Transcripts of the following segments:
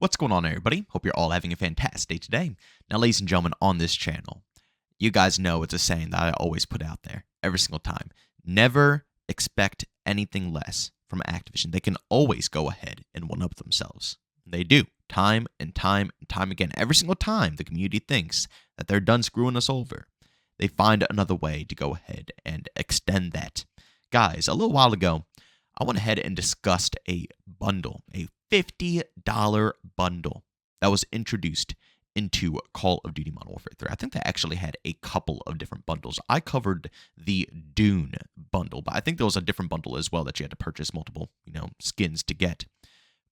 What's going on, everybody? Hope you're all having a fantastic day today. Now, ladies and gentlemen, on this channel, you guys know it's a saying that I always put out there every single time. Never expect anything less from Activision. They can always go ahead and one-up themselves. They do, time and time and time again. Every single time the community thinks that they're done screwing us over, they find another way to go ahead and extend that. Guys, a little while ago, I went ahead and discussed a bundle, a $50 bundle that was introduced into Call of Duty Modern Warfare 3. I think they actually had a couple of different bundles. I covered the Dune bundle, but I think there was a different bundle as well that you had to purchase multiple, skins to get.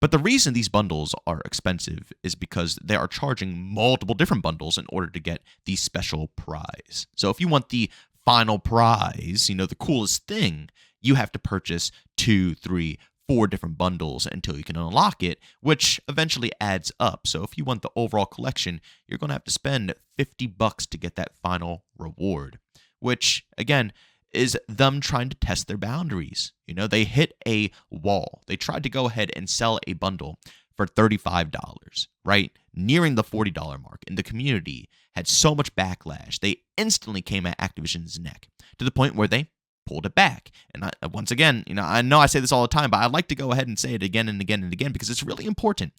But the reason these bundles are expensive is because they are charging multiple different bundles in order to get the special prize. So if you want the final prize, the coolest thing, you have to purchase 2, 3, 4 different bundles until you can unlock it, which eventually adds up. So if you want the overall collection, you're going to have to spend $50 to get that final reward, which, again, is them trying to test their boundaries. They hit a wall. They tried to go ahead and sell a bundle for $35, right? Nearing the $40 mark, and the community had so much backlash. They instantly came at Activision's neck to the point where they pulled it back. And once again, I know I say this all the time, but I like to go ahead and say it again and again and again because it's really important.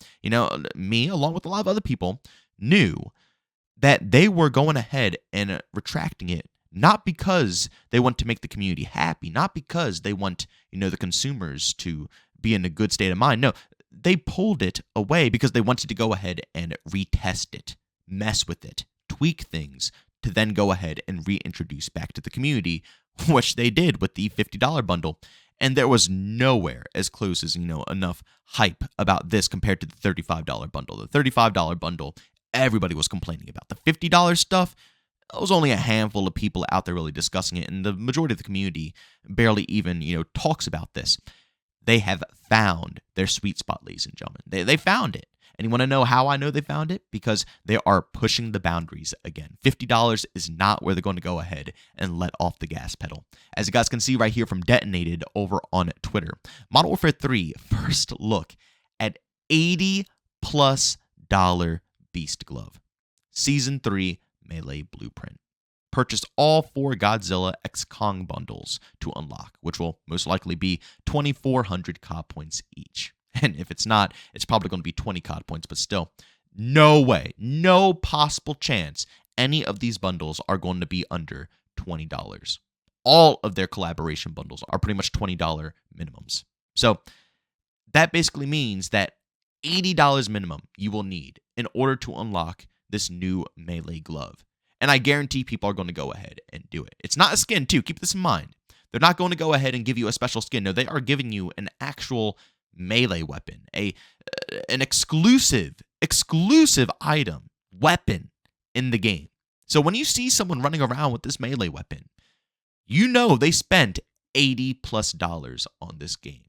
Me, along with a lot of other people, knew that they were going ahead and retracting it, not because they want to make the community happy, not because they want, the consumers to be in a good state of mind. No, they pulled it away because they wanted to go ahead and retest it, mess with it, tweak things, to then go ahead and reintroduce back to the community, which they did with the $50 bundle. And there was nowhere as close as, enough hype about this compared to the $35 bundle. The $35 bundle, everybody was complaining about. The $50 stuff, there was only a handful of people out there really discussing it, and the majority of the community barely even, talks about this. They have found their sweet spot, ladies and gentlemen. They found it. And you want to know how I know they found it? Because they are pushing the boundaries again. $50 is not where they're going to go ahead and let off the gas pedal. As you guys can see right here from Detonated over on Twitter, Modern Warfare 3 first look at $80+ Beast Glove. Season 3 Melee Blueprint. Purchase all 4 Godzilla x Kong bundles to unlock, which will most likely be 2,400 COD points each. And if it's not, it's probably going to be 20 COD points, but still, no way, no possible chance any of these bundles are going to be under $20. All of their collaboration bundles are pretty much $20 minimums. So that basically means that $80 minimum you will need in order to unlock this new Melee glove. And I guarantee people are going to go ahead and do it. It's not a skin, too. Keep this in mind. They're not going to go ahead and give you a special skin. No, they are giving you an actual melee weapon, an exclusive item, weapon in the game. So when you see someone running around with this melee weapon, they spent $80+ on this game.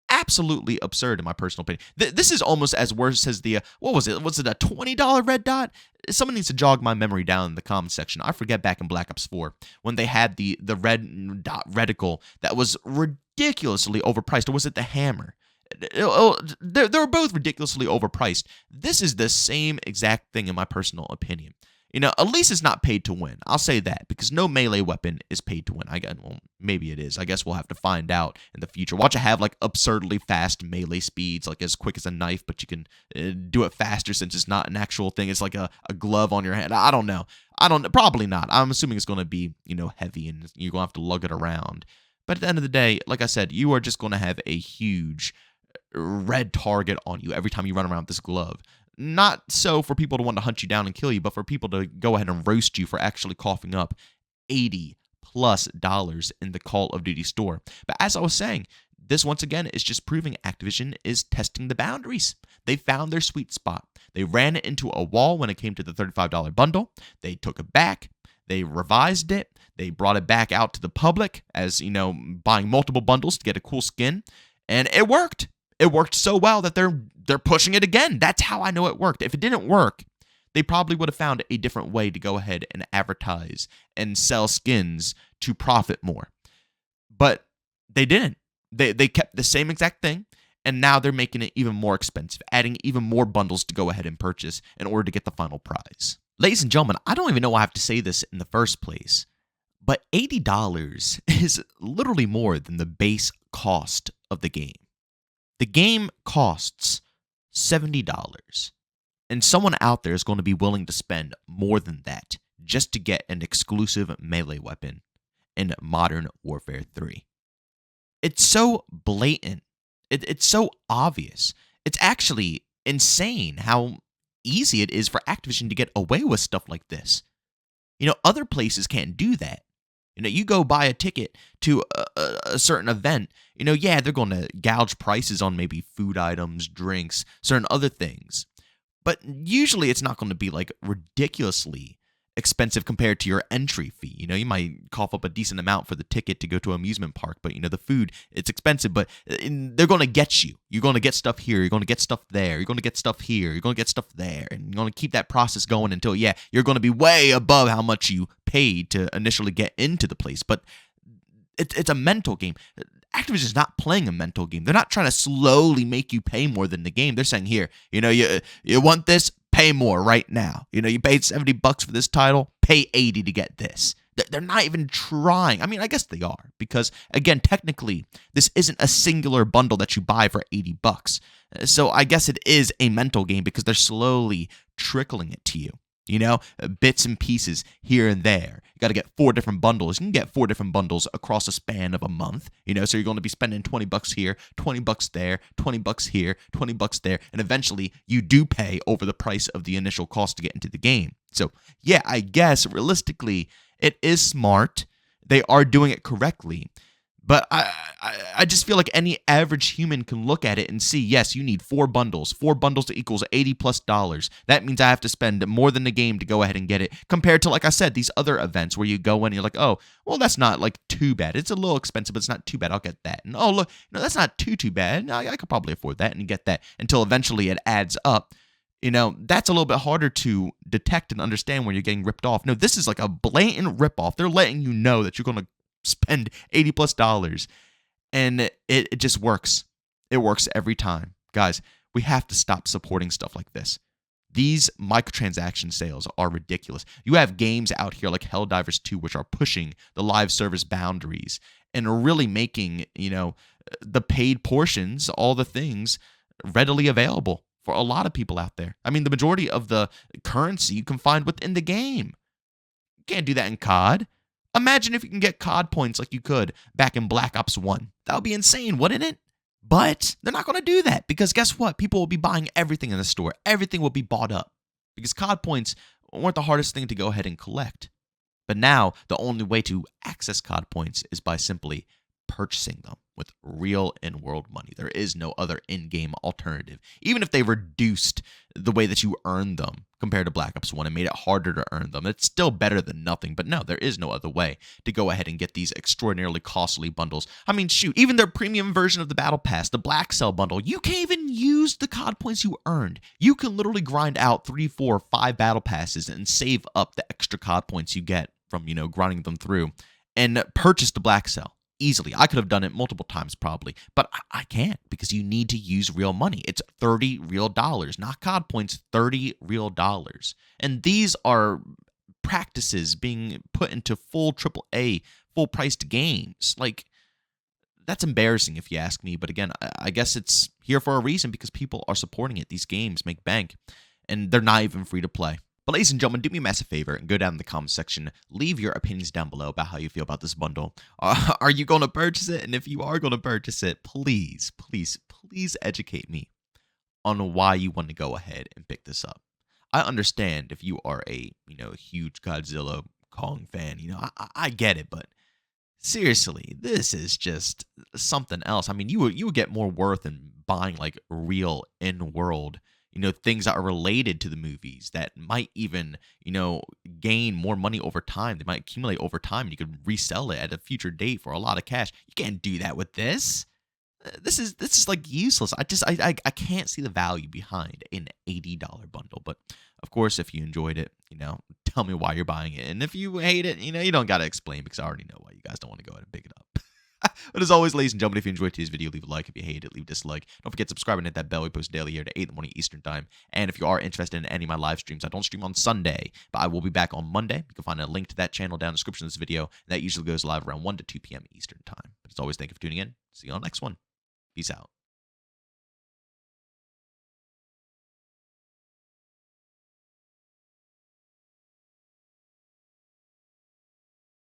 Absolutely absurd in my personal opinion. This is almost as worse as the, what was it? Was it a $20 red dot? Someone needs to jog my memory down in the comment section. I forget back in Black Ops 4 when they had the red dot reticle that was ridiculously overpriced. Or was it the hammer? They were both ridiculously overpriced. This is the same exact thing in my personal opinion. At least it's not paid to win. I'll say that, because no melee weapon is paid to win. Well, maybe it is. I guess we'll have to find out in the future. Watch it have absurdly fast melee speeds, as quick as a knife, but you can do it faster since it's not an actual thing. It's like a glove on your hand. I don't know. Probably not. I'm assuming it's going to be, heavy and you're going to have to lug it around. But at the end of the day, like I said, you are just going to have a huge red target on you every time you run around with this glove. Not so for people to want to hunt you down and kill you, but for people to go ahead and roast you for actually coughing up $80+ in the Call of Duty store. But as I was saying, this once again is just proving Activision is testing the boundaries. They found their sweet spot. They ran it into a wall when it came to the $35 bundle. They took it back. They revised it. They brought it back out to the public as, buying multiple bundles to get a cool skin. And it worked. It worked so well that they're pushing it again. That's how I know it worked. If it didn't work, they probably would have found a different way to go ahead and advertise and sell skins to profit more. But they didn't. They kept the same exact thing, And now they're making it even more expensive, adding even more bundles to go ahead and purchase in order to get the final prize. Ladies and gentlemen, I don't even know why I have to say this in the first place, but $80 is literally more than the base cost of the game. The game costs $70, and someone out there is going to be willing to spend more than that just to get an exclusive melee weapon in Modern Warfare 3. It's so blatant. It's so obvious. It's actually insane how easy it is for Activision to get away with stuff like this. Other places can't do that. You go buy a ticket to a certain event, yeah, they're going to gouge prices on maybe food items, drinks, certain other things. But usually it's not going to be like ridiculously expensive compared to your entry fee. You might cough up a decent amount for the ticket to go to an amusement park, but the food, it's expensive, but they're going to get you. You're going to get stuff here, you're going to get stuff there, you're going to get stuff here, you're going to get stuff there, and you're going to keep that process going until, yeah, you're going to be way above how much you paid to initially get into the place. But it's a mental game. Activision's not playing a mental game. They're not trying to slowly make you pay more than the game. They're saying, here, you want this? Pay more right now. You paid $70 for this title, pay $80 to get this. They're not even trying. I mean, I guess they are, because again, technically, this isn't a singular bundle that you buy for $80. So I guess it is a mental game because they're slowly trickling it to you. Bits and pieces here and there. You got to get 4 different bundles. You can get 4 different bundles across a span of a month. So you're going to be spending $20 here, $20 there, $20 here, $20 there, and eventually you do pay over the price of the initial cost to get into the game. So yeah, I guess realistically, it is smart. They are doing it correctly. But I just feel like any average human can look at it and see, yes, you need 4 bundles. 4 bundles equals $80+. That means I have to spend more than the game to go ahead and get it, compared to, like I said, these other events where you go in and you're like, oh, well, that's not like too bad. It's a little expensive, but it's not too bad. I'll get that. And oh, look, that's not too bad. I could probably afford that, and you get that until eventually it adds up. That's a little bit harder to detect and understand when you're getting ripped off. No, this is like a blatant ripoff. They're letting you know that you're going to spend $80+, and it just works. It works every time. Guys, we have to stop supporting stuff like this. These microtransaction sales are ridiculous. You have games out here like Helldivers 2, which are pushing the live service boundaries and are really making, the paid portions, all the things readily available for a lot of people out there. I mean, the majority of the currency you can find within the game. You can't do that in COD. Imagine if you can get COD points like you could back in Black Ops 1. That would be insane, wouldn't it? But they're not going to do that, because guess what? People will be buying everything in the store. Everything will be bought up, because COD points weren't the hardest thing to go ahead and collect. But now the only way to access COD points is by simply purchasing them with real in-world money. There is no other in-game alternative. Even if they reduced the way that you earn them compared to Black Ops 1 and made it harder to earn them, it's still better than nothing. But no, there is no other way to go ahead and get these extraordinarily costly bundles. I mean, shoot, even their premium version of the Battle Pass, the Black Cell bundle, you can't even use the COD points you earned. You can literally grind out 3, 4, 5 Battle Passes and save up the extra COD points you get from, grinding them through, and purchase the Black Cell. Easily. I could have done it multiple times probably, but I can't, because you need to use real money. It's $30 real, not COD points, $30 real. And these are practices being put into full AAA, full-priced games. Like, that's embarrassing if you ask me, but again, I guess it's here for a reason, because people are supporting it. These games make bank, and they're not even free to play. But ladies and gentlemen, do me a massive favor and go down in the comment section. Leave your opinions down below about how you feel about this bundle. Are you going to purchase it? And if you are going to purchase it, please, please, please educate me on why you want to go ahead and pick this up. I understand if you are a, huge Godzilla Kong fan. I get it, but seriously, this is just something else. I mean, you would get more worth in buying like real in-world, things that are related to the movies that might even, gain more money over time. They might accumulate over time, and you could resell it at a future date for a lot of cash. You can't do that with this. This is like useless. I can't see the value behind an $80 bundle. But of course, if you enjoyed it, tell me why you're buying it. And if you hate it, you don't got to explain, because I already know why you guys don't want to go ahead and pick it up. But as always, ladies and gentlemen, if you enjoyed today's video, leave a like. If you hate it, leave a dislike. Don't forget to subscribe and hit that bell. We post daily here to 8 in the morning Eastern time. And if you are interested in any of my live streams, I don't stream on Sunday, but I will be back on Monday. You can find a link to that channel down in the description of this video. And that usually goes live around 1 to 2 p.m. Eastern time. But as always, thank you for tuning in. See you on the next one. Peace out.